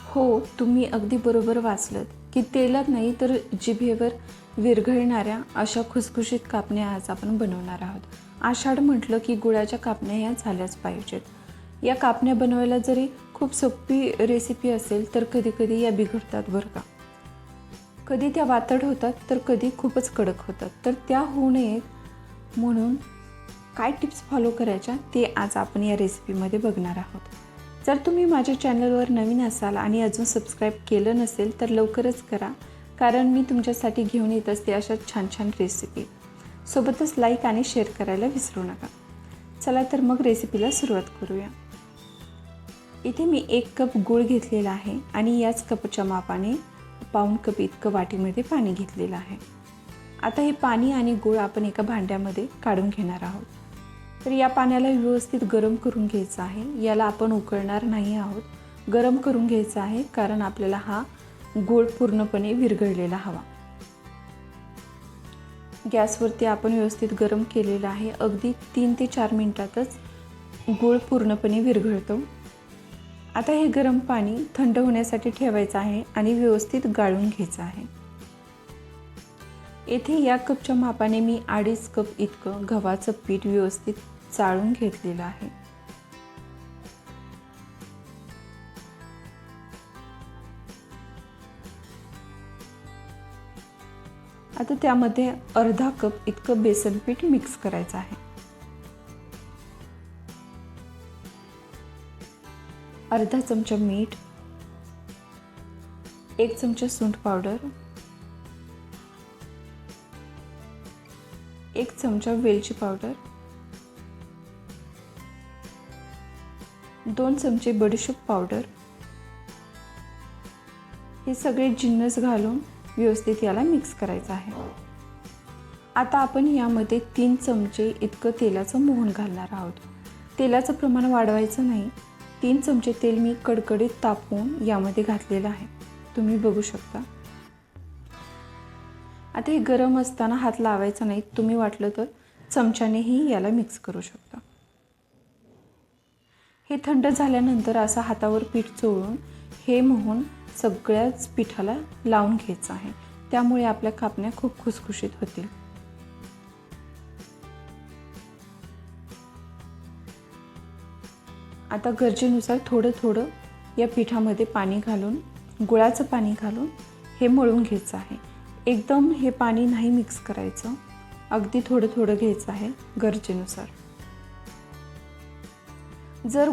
हो, तुम्ही अगदी बरोबर वाचलत की तेलात नाही तर जिभेवर विरघळणाऱ्या अशा खुसखुशीत कापण्या आज आपण बनवणार आहोत. आषाढ म्हटलं की गुळाच्या कापण्या ह्या झाल्याच पाहिजेत. या कापण्या बनवायला जरी खूप सोपी रेसिपी असेल तर कधी-कधी या बिघडतात बरं का. कधी त्या वातड होतात तर कधी खूपच कडक होतात. तर त्या होऊ नयेत म्हणून काय टिप्स फॉलो करायच्या ते आज आपण या रेसिपीमध्ये बघणार आहोत. जर तुम्ही माझ्या चॅनलवर नवीन असाल आणि अजून सबस्क्राईब केलं नसेल तर लवकरच करा, कारण मी तुमच्यासाठी घेऊन येत असते अशा छान छान रेसिपी. सोबतच लाईक आणि शेअर करायला विसरू नका. चला तर मग रेसिपीला सुरुवात करूया. इथे मी 1 कप गूळ घेतलेला आहे आणि याच कपच्या मापाने पाऊण कप इतकं वाटीमध्ये पाणी घेतलेलं आहे. आता हे पाणी आणि गूळ आपण एका भांड्यामध्ये काढून घेणार आहोत. तर या पाण्याला व्यवस्थित गरम करून घ्यायचं आहे. याला आपण उकळणार नाही आहोत, गरम करून घ्यायचं आहे, कारण आपल्याला हा गूळ पूर्णपणे विरघळलेला हवा. गॅसवरती आपण व्यवस्थित गरम केलेलं आहे. अगदी 3 ते 4 मिनिटातच गूळ पूर्णपणे विरघळतो. आता हे गरम पाणी थंड होण्यासाठी ठेवायचं आहे आणि व्यवस्थित गाळून घ्यायचं आहे. येथे या कपच्या मापाने मी 2.5 कप इतकं गव्हाचं पीठ व्यवस्थित चाळून घेतलेलं आहे. आता त्यामध्ये अर्धा कप इतकं बेसन पीठ मिक्स करायचं आहे. अर्धा चमचा मीठ, 1 चमचा सुंठ पावडर, 1 चमचा वेलची पावडर, 2 चमचे बडीशेप पावडर, हे सगळे जिन्नस घालून व्यवस्थित याला मिक्स करायचं आहे. आता आपण यामध्ये 3 चमचे इतकं तेलाचं मोहन घालणार आहोत. तेलाचं प्रमाण वाढवायचं नाही. 3 चमचे तेल मी कडकडीत तापवून यामध्ये घातलेलं आहे. तुम्ही बघू शकता. आता हे गरम असताना हात लावायचा नाही. तुम्ही वाटलं तर चमच्यानेही याला मिक्स करू शकता. हे थंड झाल्यानंतर असं हातावर पीठ चोळून हे मोहन सगळ्याच पिठाला लावून घ्यायचं आहे. त्यामुळे आपल्या कापण्या खूप खुसखुशीत होतील. आता गरजेनुसार थोडं थोडं या पिठामध्ये पाणी घालून, गुळाचं पाणी घालून हे मळून घ्यायचं आहे. एकदम हे पाणी नाही मिक्स करायचं, अगदी थोडं थोडं घ्यायचं आहे गरजेनुसार. जर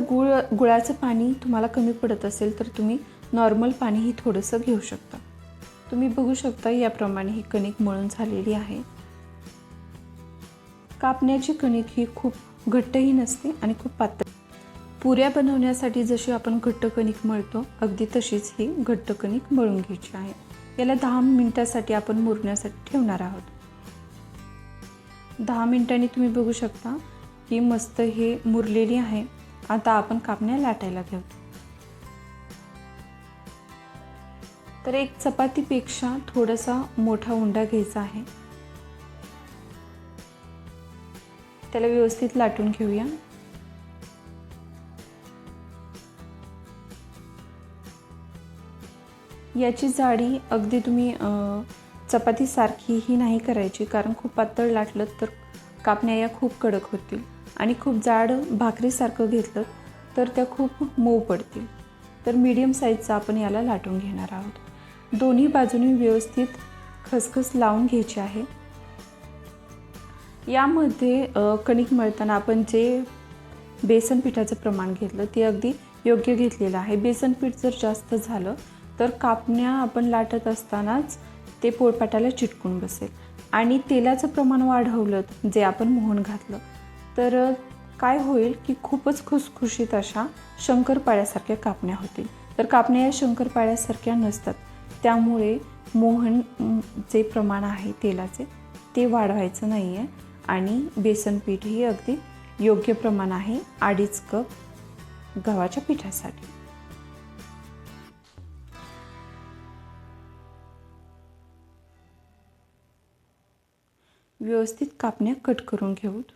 गुळाचं पाणी तुम्हाला कमी पडत असेल तर तुम्ही नॉर्मल पाणीही थोडंसं घेऊ शकता. तुम्ही बघू शकता याप्रमाणे ही कणिक मळून झालेली आहे. कापण्याची कणिक ही खूप घट्टही नसते आणि खूप पातळ. पुऱ्या बनवण्यासाठी जशी आपण घट्ट कणिक मळतो अगदी तशीच ही घट्ट कणिक मळून घ्यायची आहे. याला 10 मिनिटासाठी आपण मुरण्यासाठी ठेवणार आहोत. 10 मिनिटांनी तुम्ही बघू शकता की मस्त हे मुरलेली आहे. आता आपण कापण्या लाटायला घेऊत. तर एक चपातीपेक्षा थोडासा मोठा उंडा घ्यायचा आहे. त्याला व्यवस्थित लाटून घेऊया. याची जाडी अगदी तुम्ही चपातीसारखीही नाही करायची, कारण खूप पातळ लाटलं तर कापण्या या खूप कडक होतील आणि खूप जाड भाकरीसारखं घेतलं तर त्या खूप मऊ पडतील. तर मीडियम साईजचा आपण याला लाटून घेणार आहोत. दोन्ही बाजूनी व्यवस्थित खसखस लावून घ्यायची आहे. यामध्ये कणिक मळताना आपण जे बेसन पिठाचं प्रमाण घेतलं ते अगदी योग्य घेतलेलं आहे. बेसन पीठ जर जास्त झालं तर कापण्या आपण लाटत असतानाच ते पोळपाटाला चिटकून बसेल. आणि तेलाचं प्रमाण वाढवलं जे आपण मोहन घातलं तर काय होईल की खूपच खुसखुशीत अशा शंकरपाळ्यासारख्या कापण्या होतील. तर कापण्या या शंकरपाळ्यासारख्या नसतात. त्यामुळे मोहन जे प्रमाण आहे तेलाचे ते वाढवायचं नाही आहे. आणि बेसन पीठही अगदी योग्य प्रमाण आहे 2.5 कप गव्हाच्या पिठासाठी. व्यवस्थित कापण्या कट करून घेऊत.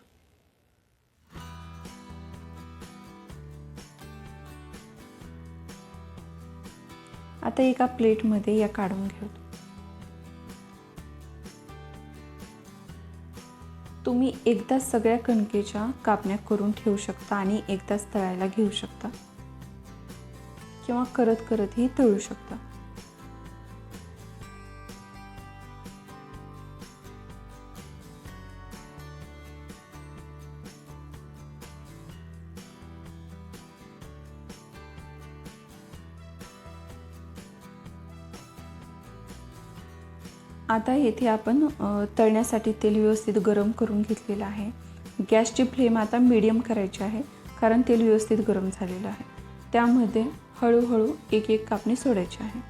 आता एका प्लेटमध्ये या काढून घेऊ. तुम्ही एकदाच सगळ्या कणकेच्या कापण्या करून ठेवू शकता आणि एकदाच तळायला घेऊ शकता किंवा करत करतही तळू शकता. आता येथे आपण तळण्यासाठी तेल व्यवस्थित गरम करून घेतलेलं आहे. गॅसची फ्लेम आता मीडियम करायची आहे, कारण तेल व्यवस्थित गरम झालेलं आहे. त्यामध्ये हळूहळू एक एक कापणी सोडायची आहे.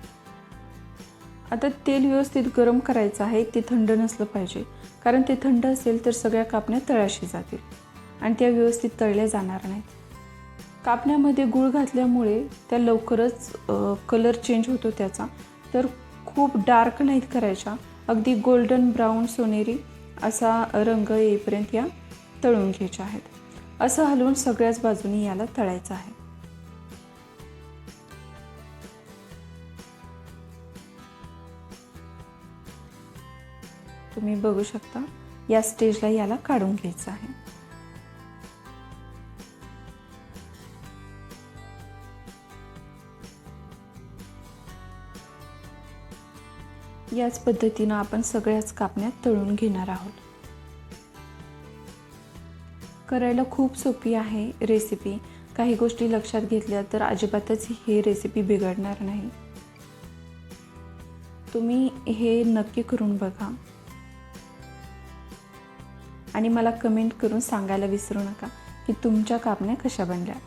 आता तेल व्यवस्थित गरम करायचं आहे, ते थंड नसलं पाहिजे, कारण ते थंड असेल तर सगळ्या कापण्या तळाशी जातील आणि त्या व्यवस्थित तळल्या जाणार नाहीत. कापण्यामध्ये गूळ घातल्यामुळे त्या लवकरच कलर चेंज होतो त्याचा. तर खूप डार्क नाहीत करायच्या, अगदी गोल्डन ब्राऊन सोनेरी असा रंग येईपर्यंत या तळून घ्यायच्या आहेत. असं हलवून सगळ्याच बाजूनी याला तळायचं आहे. तुम्ही बघू शकता या स्टेजला याला काढून घ्यायचं आहे. याच पद्धतीनं आपण सगळ्याच कापण्या तळून घेणार आहोत. करायला खूप सोपी आहे रेसिपी. काही गोष्टी लक्षात घेतल्या तर अजिबातच ही रेसिपी बिघडणार नाही. तुम्ही हे नक्की करून बघा आणि मला कमेंट करून सांगायला विसरू नका की तुमच्या कापण्या कशा बनल्या.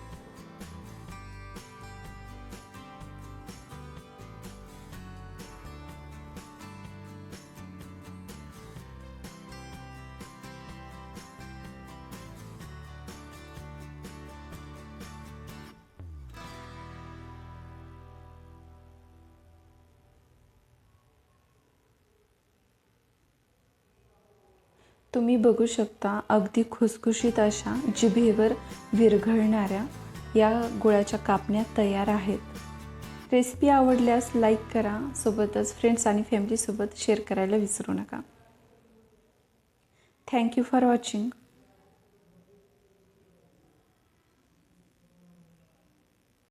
तुम्ही बघू शकता अगदी खुसखुशीत अशा जिभेवर विरघळणाऱ्या या गुळाच्या कापण्या तयार आहेत. रेसिपी आवडल्यास लाईक करा, सोबतच फ्रेंड्स आणि फॅमिलीसोबत शेअर करायला विसरू नका. Thank you for watching.